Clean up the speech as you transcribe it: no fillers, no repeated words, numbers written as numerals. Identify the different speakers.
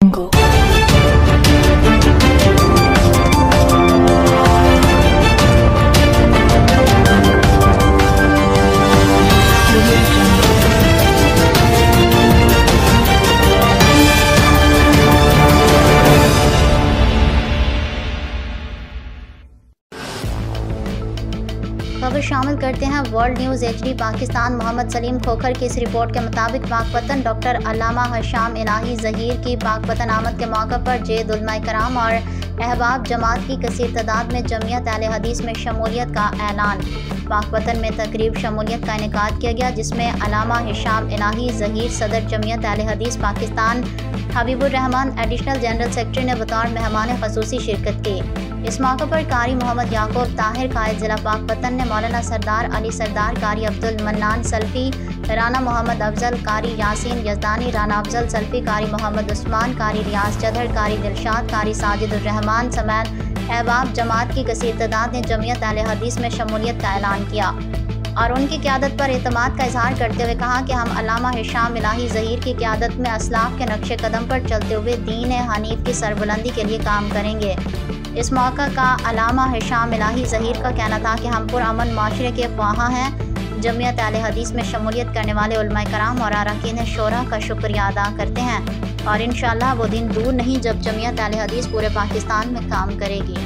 Speaker 1: Jungle.
Speaker 2: खबर शामिल करते हैं world news HD Pakistan. Mohammad Salim Khokhar की इस रिपोर्ट के मुताबिक पाकपतन डॉक्टर अल्लामा हशाम इलाही ज़हीर की पाकपतन आमद के मौके पर जेद उलमा कराम और अहबाब जमात की कसीर तादाद में जमियत अहले हदीस में शमूलियत का ऐलान। पाकपतन में तकरीब शमूलियत का इनेकाद किया गया, जिसमें अल्लामा हशाम इलाही ज़हीर सदर जमियत अहले हदीस Pakistan Habibur Rahman additional general secretary ने बतौर मेहमान खसूसी शिरकत की। इस मौके पर कारी मोहम्मद याकूब ताहिर कायद जिला पाकपतन ने मौलाना सरदार अली सरदार, कारी अब्दुल मन्नान सल्फी, राना मोहम्मद अफजल, कारी यासीन यजदानी, राना अफजल सल्फी, कारी मोहम्मद उस्मान, कारी रियाज चदर, कारी दिलशाद, कारी साजिदुर रहमान समेत अहबाब जमात की कसीर तादाद ने जमियत अहले हदीस में शमूलियत का ऐलान किया और उनकी क़यादत पर एतमाद का इजहार करते हुए कहा कि हम अल्लामा हशाम इलाही ज़हीर की क़यादत में असलाफ के नक्शे कदम पर चलते हुए दीन हनीफ की सरबुलंदी के लिए काम करेंगे। इस मौका का अल्लामा हशाम इलाही ज़हीर का कहना था कि हम पुरअमन माशरे के ख्वाहां हैं। जमियत अहले हदीस में शमूलियत करने वाले उलमा कराम और अरकान शोरा का शुक्रिया अदा करते हैं और इंशाअल्लाह वो दिन दूर नहीं जब जमियत अहले हदीस पूरे पाकिस्तान में काम करेगी।